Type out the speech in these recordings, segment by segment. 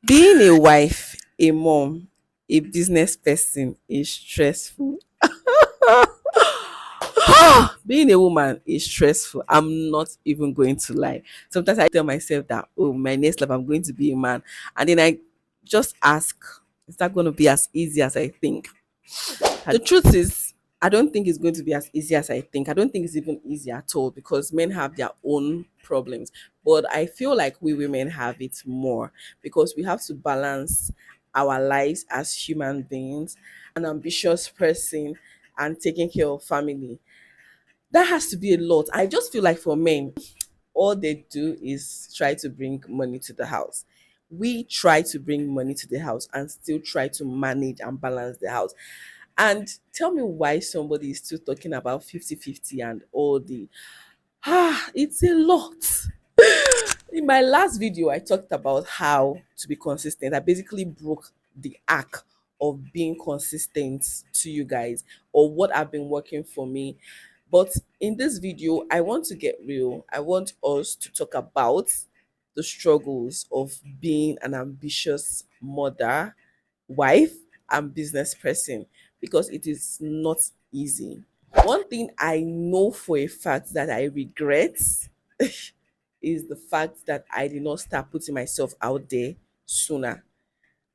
Being a wife, a mom, a business person is stressful. Being a woman is stressful. I'm not even going to lie. Sometimes I tell myself that, oh, my next life, I'm going to be a man. And then I just ask, is that going to be as easy as I think? The truth is, I don't think it's going to be as easy as I think. I don't think it's even easy at all because men have their own problems. But I feel like we women have it more because we have to balance our lives as human beings, an ambitious person, and taking care of family. That has to be a lot. I just feel like for men, all they do is try to bring money to the house. We try to bring money to the house and still try to manage and balance the house. And tell me why somebody is still talking about 50-50 and all the it's a lot. In my last video, I talked about how to be consistent. I basically broke the arc of being consistent to you guys or what have been working for me. But in this video, I want to get real. I want us to talk about the struggles of being an ambitious mother, wife, and business person because it is not easy. One thing I know for a fact that I regret is the fact that I did not start putting myself out there sooner.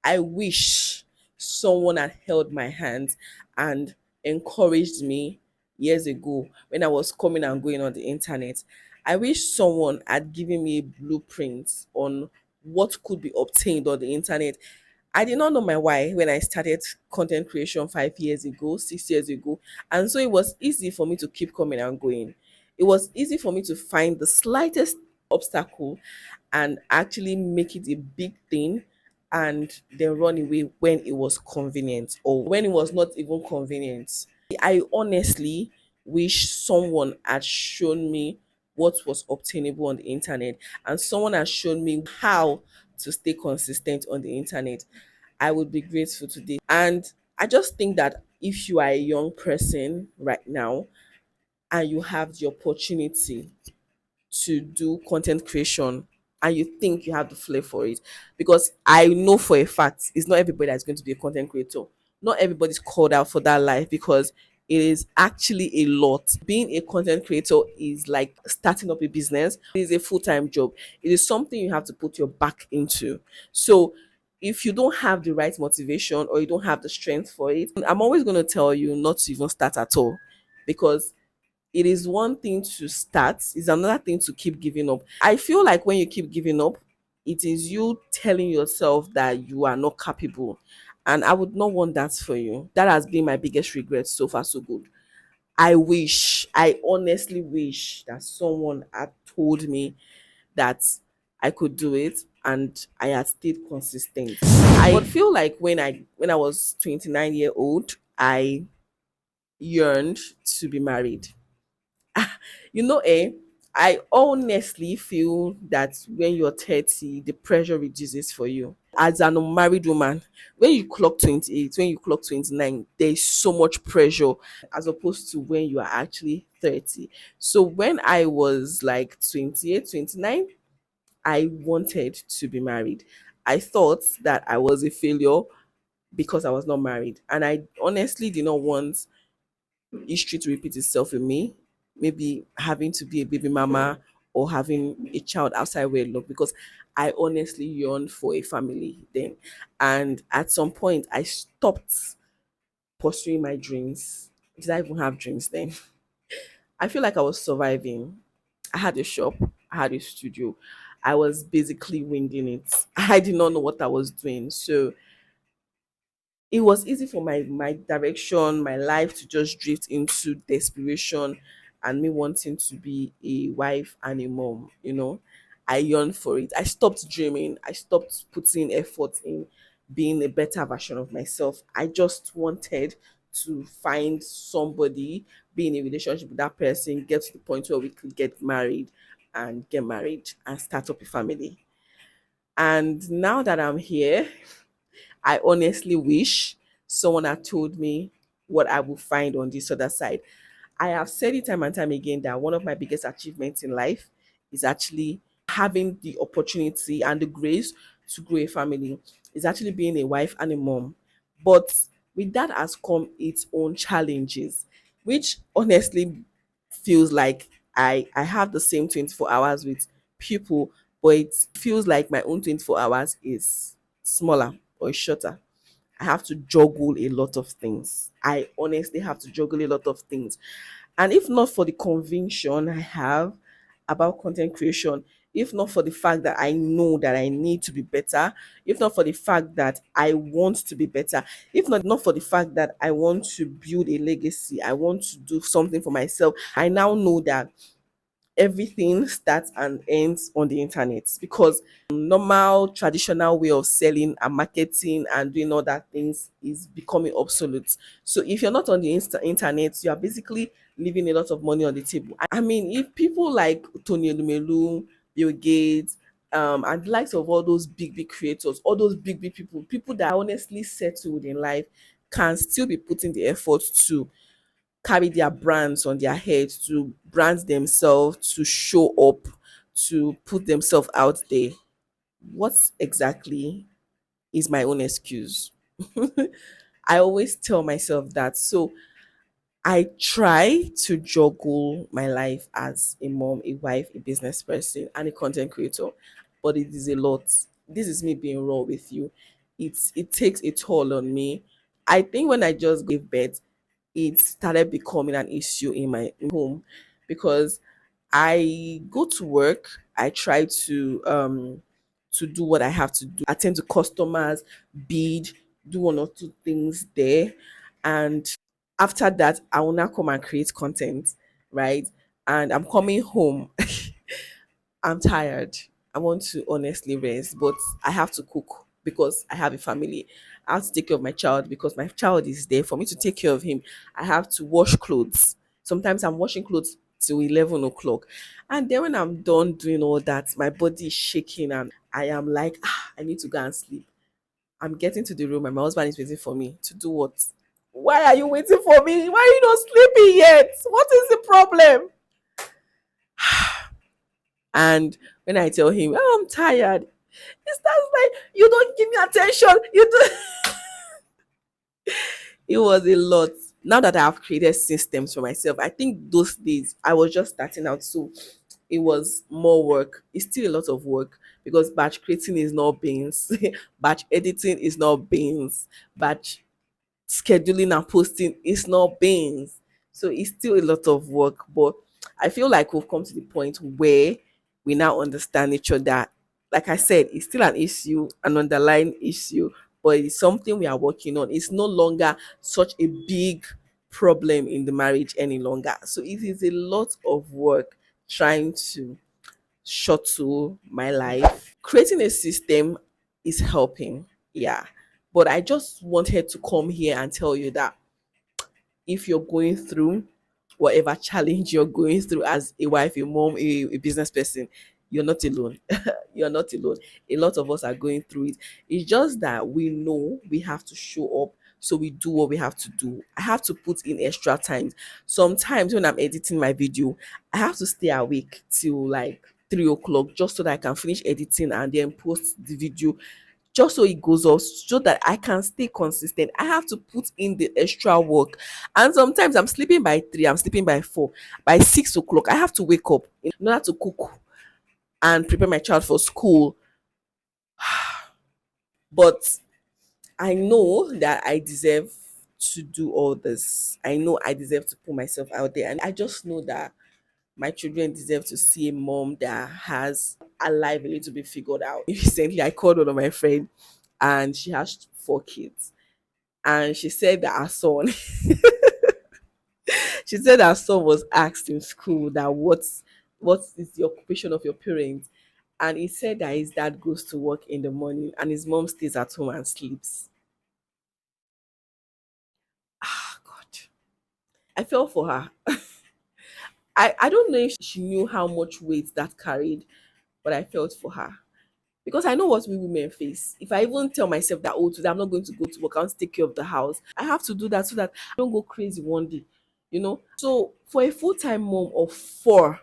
I wish someone had held my hand and encouraged me years ago when I was coming and going on the internet. I wish someone had given me a blueprint on what could be obtained on the internet. I did not know my why when I started content creation 5 years ago, 6 years ago. And so it was easy for me to keep coming and going. It was easy for me to find the slightest obstacle and actually make it a big thing and then run away when it was convenient or when it was not even convenient. I honestly wish someone had shown me what was obtainable on the internet and someone has shown me how to stay consistent on the internet. I would be grateful today. And I just think that if you are a young person right now and you have the opportunity to do content creation and you think you have the flair for it, because I know for a fact it's not everybody that's going to be a content creator. Not everybody's called out for that life because it is actually a lot. Being a content creator is like starting up a business. It is a full-time job. It is something you have to put your back into. So if you don't have the right motivation or you don't have the strength for it, I'm always going to tell you not to even start at all because it is one thing to start, it's another thing to keep giving up. I feel like when you keep giving up, it is you telling yourself that you are not capable. And I would not want that for you. That has been my biggest regret so far, so good. I honestly wish that someone had told me that I could do it and I had stayed consistent. I would feel like when I was 29 year old, I yearned to be married. I honestly feel that when you're 30, the pressure reduces for you. As an unmarried woman, when you clock 28, when you clock 29, there's so much pressure as opposed to when you are actually 30. So when I was like 28, 29, I wanted to be married. I thought that I was a failure because I was not married. And I honestly did not want history to repeat itself with me, maybe having to be a baby mama or having a child outside wedlock because I honestly yearned for a family then. And at some point, I stopped pursuing my dreams. Did I even have dreams then? I feel like I was surviving. I had a shop, I had a studio. I was basically winging it. I did not know what I was doing. So it was easy for my direction, my life to just drift into desperation and me wanting to be a wife and a mom. I yearned for it. I stopped dreaming. I stopped putting effort in being a better version of myself. I just wanted to find somebody, be in a relationship with that person, get to the point where we could get married and start up a family. And now that I'm here, I honestly wish someone had told me what I would find on this other side. I have said it time and time again that one of my biggest achievements in life is actually having the opportunity and the grace to grow a family is actually being a wife and a mom. But with that has come its own challenges, which honestly feels like I have the same 24 hours with people, but it feels like my own 24 hours is smaller or shorter. I have to juggle a lot of things. I honestly have to juggle a lot of things. And if not for the conviction I have about content creation, if not for the fact that I know that I need to be better, if not for the fact that I want to be better, if not for the fact that I want to build a legacy, I want to do something for myself, I now know that everything starts and ends on the internet, because normal traditional way of selling and marketing and doing other things is becoming obsolete. So if you're not on the internet, you are basically leaving a lot of money on the table. I mean, if people like Tony Lumelu, Bill Gates, and the likes of all those big creators, all those big people that are honestly settled in life, can still be putting the effort to carry their brands on their head, to brand themselves, to show up, to put themselves out there, what exactly is my own excuse? I always tell myself that. So I try to juggle my life as a mom, a wife, a business person, and a content creator, but it is a lot. This is me being raw with you. It takes a toll on me. I think when I just gave birth, it started becoming an issue in my home, because I go to work, I try to do what I have to do, attend to customers, bid, do one or two things there. And after that, I will now come and create content, right? And I'm coming home. I'm tired. I want to honestly rest, but I have to cook because I have a family. I have to take care of my child because my child is there. For me to take care of him, I have to wash clothes. Sometimes I'm washing clothes till 11 o'clock. And then when I'm done doing all that, my body is shaking and I am like, I need to go and sleep. I'm getting to the room and my husband is waiting for me to do what? Why are you waiting for me? Why are you not sleeping yet? What is the problem? And when I tell him, oh, I'm tired, he starts like, you don't give me attention. You do. It was a lot. Now that I have created systems for myself, I think those days I was just starting out. So it was more work. It's still a lot of work because batch creating is not beans, batch editing is not beans, batch scheduling and posting is not beans. So it's still a lot of work, but I feel like we've come to the point where we now understand each other. Like I said, it's still an issue, an underlying issue, but it's something we are working on. It's no longer such a big problem in the marriage any longer. So it is a lot of work trying to shuttle my life. Creating a system is helping, yeah. But I just wanted to come here and tell you that if you're going through whatever challenge you're going through as a wife, a mom, a business person, you're not alone. You're not alone. A lot of us are going through it. It's just that we know we have to show up. So we do what we have to do. I have to put in extra time. Sometimes when I'm editing my video, I have to stay awake till like 3 o'clock just so that I can finish editing and then post the video, just so it goes off, so that I can stay consistent. I have to put in the extra work. And sometimes I'm sleeping by 3, I'm sleeping by 4. By 6 o'clock, I have to wake up in order to cook and prepare my child for school. But I know that I deserve to do all this. I know I deserve to put myself out there. And I just know that my children deserve to see a mom that has a life a little bit figured out. Recently, I called one of my friends and she has 4 kids. And she said that her son, she said her son was asked in school that what is the occupation of your parents? And he said that his dad goes to work in the morning and his mom stays at home and sleeps. Ah, God. I fell for her. I don't know if she knew how much weight that carried, but I felt for her. Because I know what we women face. If I even tell myself that, oh, today I'm not going to go to work, I want to take care of the house, I have to do that so that I don't go crazy one day. So for a full-time mom of 4,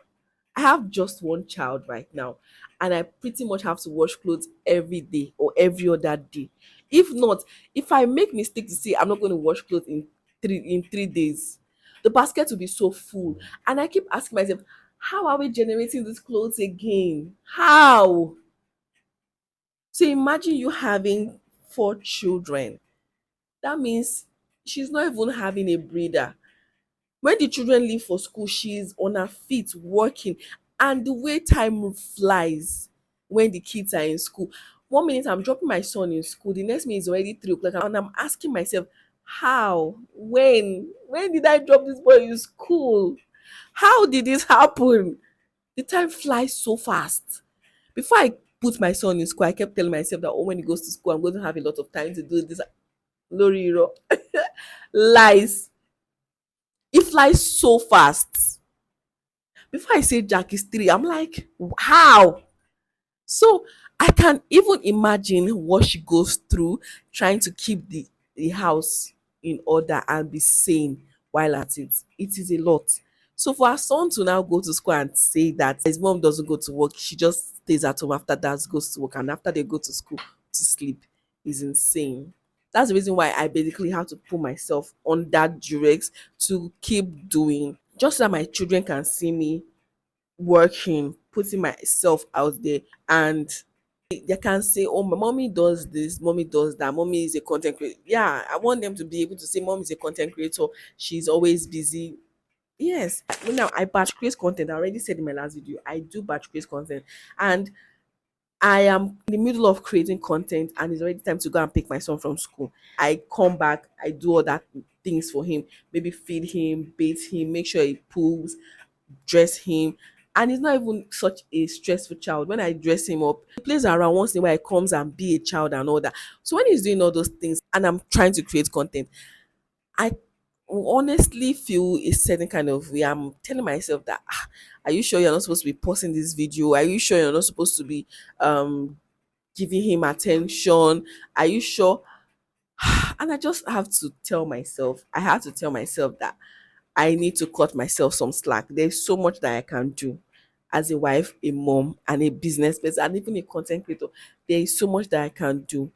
I have just one child right now, and I pretty much have to wash clothes every day or every other day. If not, if I make mistake to say I'm not going to wash clothes in 3 days, the basket will be so full. And I keep asking myself, how are we generating these clothes again? How? So imagine you having 4 children. That means she's not even having a breather. When the children leave for school, she's on her feet working. And the way time flies when the kids are in school. 1 minute I'm dropping my son in school, the next minute it's already 3 o'clock, and I'm asking myself, how? When did I drop this boy in school? How did this happen? The time flies so fast. Before I put my son in school, I kept telling myself that, oh, when he goes to school, I'm going to have a lot of time to do this. Lori, lies. It flies so fast. Before I say Jack is 3, I'm like, how? So I can even imagine what she goes through trying to keep the house in order and be sane while at it. It is a lot. So for her son to now go to school and say that his mom doesn't go to work, she just stays at home after dad goes to work, and after they go to school to sleep, is insane. That's the reason why I basically have to put myself on that durex to keep doing, just so that my children can see me working, putting myself out there, and they can say, oh, my mommy does this, mommy does that, mommy is a content creator. Yeah, I want them to be able to say, mom is a content creator, she's always busy. Yes, now I batch create content. I already said in my last video, I do batch create content, and I am in the middle of creating content, and it's already time to go and pick my son from school. I come back, I do all that things for him, maybe feed him, bathe him, make sure he poops, dress him. And he's not even such a stressful child. When I dress him up, he plays around once in a while, he comes and be a child and all that. So when he's doing all those things and I'm trying to create content, I honestly feel a certain kind of way. I'm telling myself that, are you sure you're not supposed to be posting this video? Are you sure you're not supposed to be um giving him attention? Are you sure? And I just have to tell myself, I have to tell myself that I need to cut myself some slack. There's so much that I can do as a wife, a mom, and a business person, and even a content creator. There is so much that I can do.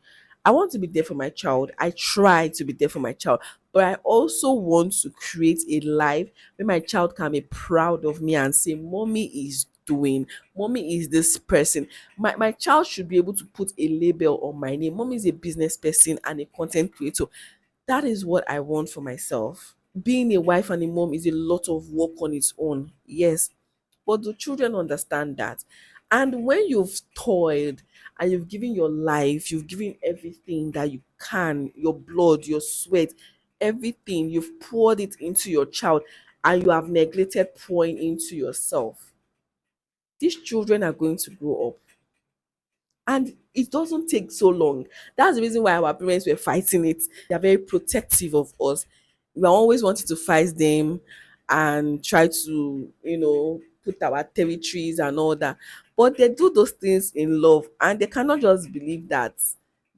I want to be there for my child. I try to be there for my child, but I also want to create a life where my child can be proud of me and say, mommy is doing, mommy is this person. My child should be able to put a label on my name. Mommy is a business person and a content creator. That is what I want for myself. Being a wife and a mom is a lot of work on its own, yes, but the children understand that. And when you've toiled and you've given your life, you've given everything that you can, your blood, your sweat, everything, you've poured it into your child, and you have neglected pouring into yourself, these children are going to grow up, and it doesn't take so long. That's the reason why our parents were fighting it. They're very protective of us. We always wanted to fight them and try to, put our territories and all that. But they do those things in love, and they cannot just believe that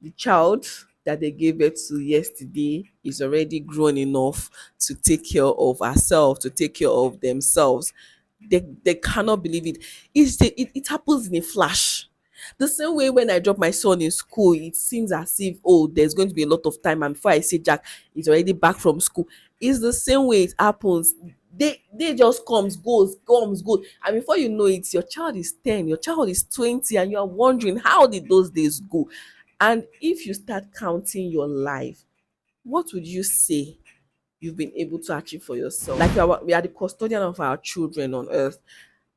the child that they gave birth to yesterday is already grown enough to take care of herself, to take care of themselves. They cannot believe it. It happens in a flash. The same way when I drop my son in school, it seems as if, oh, there's going to be a lot of time, and before I say Jack is already back from school. It's the same way it happens. They just comes, goes, and before you know it, your child is 10, your child is 20, and you are wondering, how did those days go? And if you start counting your life, what would you say you've been able to achieve for yourself? Like we are the custodian of our children on earth.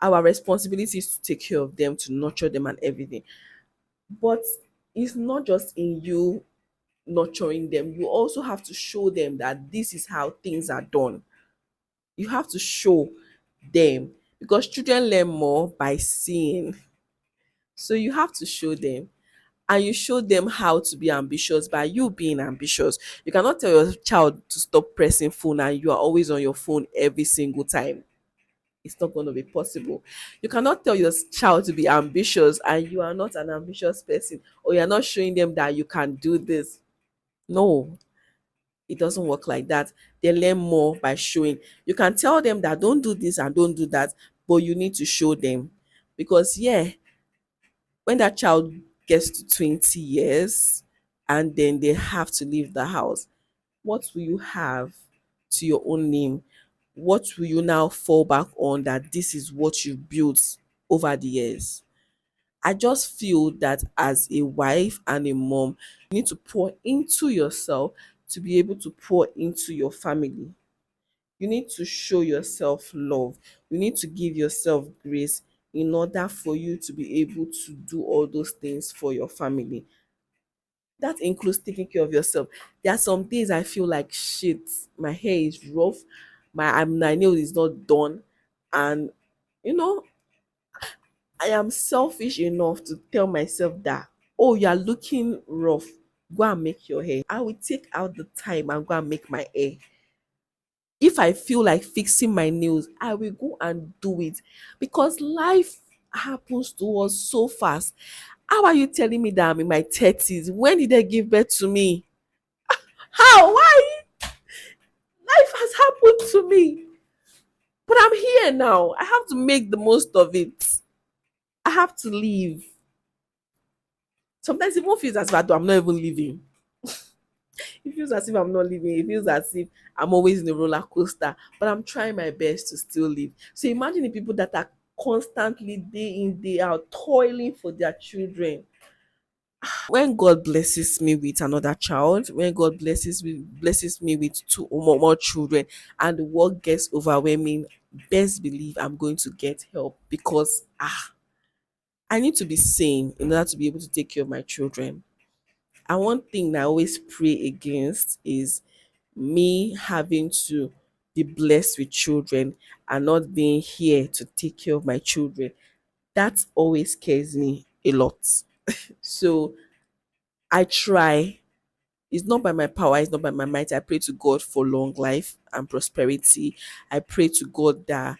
Our responsibility is to take care of them, to nurture them, and everything. But it's not just in you nurturing them, you also have to show them that this is how things are done. You have to show them, because children learn more by seeing. So you have to show them, and you show them how to be ambitious by you being ambitious. You cannot tell your child to stop pressing phone and you are always on your phone every single time. It's not going to be possible. You cannot tell your child to be ambitious and you are not an ambitious person, or you're not showing them that you can do this. No, it doesn't work like that. They learn more by showing. You can tell them that don't do this and don't do that, but you need to show them. Because yeah, when that child gets to 20 years and then they have to leave the house, what will you have to your own name? What will you now fall back on that this is what you built over the years? I just feel that as a wife and a mom, you need to pour into yourself to be able to pour into your family. You need to show yourself love. You need to give yourself grace in order for you to be able to do all those things for your family. That includes taking care of yourself. There are some days I feel like shit, my hair is rough, my nail is not done, and you know, I am selfish enough to tell myself that, oh, you are looking rough, go and make your hair. I will take out the time and go and make my hair. If I feel like fixing my nails, I will go and do it, because life happens to us so fast. How are you telling me that I'm in my 30s? When did they give birth to me? How? Why? Life has happened to me. But I'm here now. I have to make the most of it. I have to live. Sometimes it even feels as if I'm not even living. It feels as if I'm not living. It feels as if I'm always in a roller coaster. But I'm trying my best to still live. So imagine the people that are constantly day in, day out, toiling for their children. When God blesses me with another child, when God blesses me with two or more children, and the work gets overwhelming, best believe I'm going to get help, because I need to be sane in order to be able to take care of my children. And one thing that I always pray against is me having to be blessed with children and not being here to take care of my children. That always scares me a lot. So I try. It's not by my power, it's not by my might. I pray to God for long life and prosperity. I pray to God that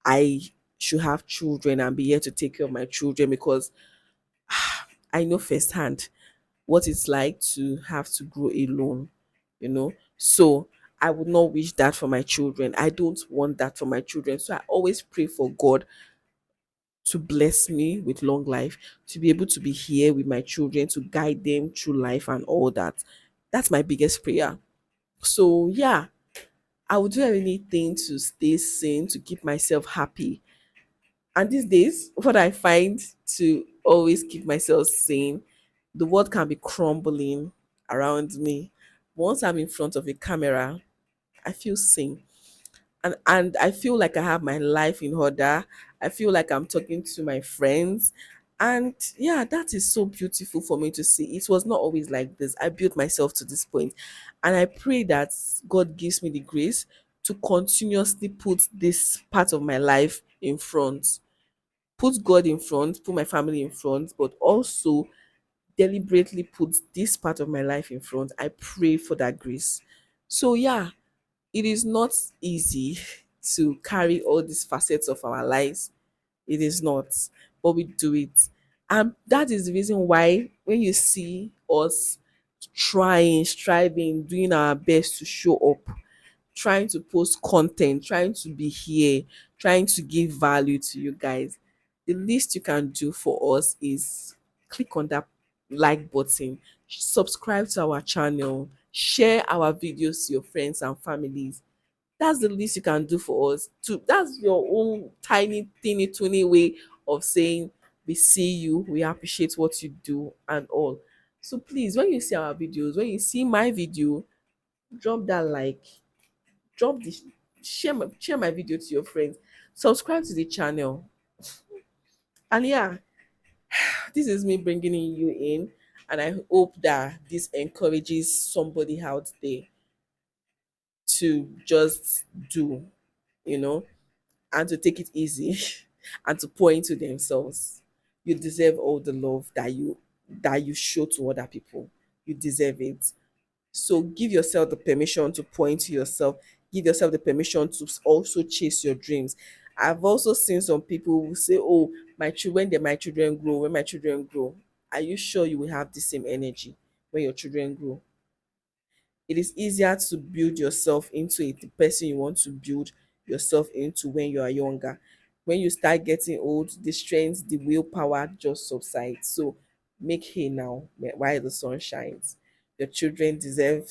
I should have children and be here to take care of my children, because I know firsthand what it's like to have to grow alone, you know. So I would not wish that for my children. I don't want that for my children. So I always pray for God to bless me with long life, to be able to be here with my children, to guide them through life and all that. That's my biggest prayer. So yeah, I would do anything to stay sane, to keep myself happy. And these days, what I find to always keep myself sane, the world can be crumbling around me. Once I'm in front of a camera, I feel sane. And I feel like I have my life in order. I feel like I'm talking to my friends. And yeah, that is so beautiful for me to see. It was not always like this. I built myself to this point. And I pray that God gives me the grace to continuously put this part of my life in front. Put God in front, put my family in front, but also deliberately put this part of my life in front. I pray for that grace. So yeah, it is not easy to carry all these facets of our lives. It is not, but we do it. And that is the reason why when you see us trying, striving, doing our best to show up, trying to post content, trying to be here, trying to give value to you guys, the least you can do for us is click on that like button, subscribe to our channel, share our videos to your friends and families. That's the least you can do for us. To that's your own tiny, teeny, tiny way of saying we see you, we appreciate what you do and all. So please, when you see our videos, when you see my video, drop that like, drop the share my video to your friends, subscribe to the channel. And yeah, this is me bringing you in, and I hope that this encourages somebody out there to just do, you know, and to take it easy and to pour into themselves. You deserve all the love that you show to other people. You deserve it. So give yourself the permission to pour into yourself. Give yourself the permission to also chase your dreams. I've also seen some people who say, "Oh, when my children grow, when my children grow." Are you sure you will have the same energy when your children grow? It is easier to build yourself into the person you want to build yourself into when you are younger. when you start getting old, the strength, the willpower just subsides. So make hay now while the sun shines. Your children deserve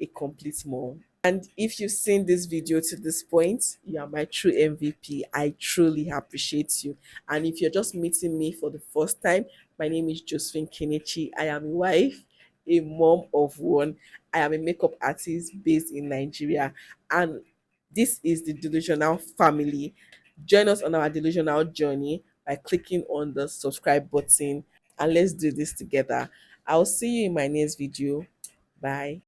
a complete mom. And if you've seen this video to this point, you are my true MVP. I truly appreciate you. And if you're just meeting me for the first time, my name is Josephine Kenichi. I am a wife, a mom of one. I am a makeup artist based in Nigeria. And this is the Delusional Family. Join us on our delusional journey by clicking on the subscribe button, and let's do this together. I'll see you in my next video. Bye.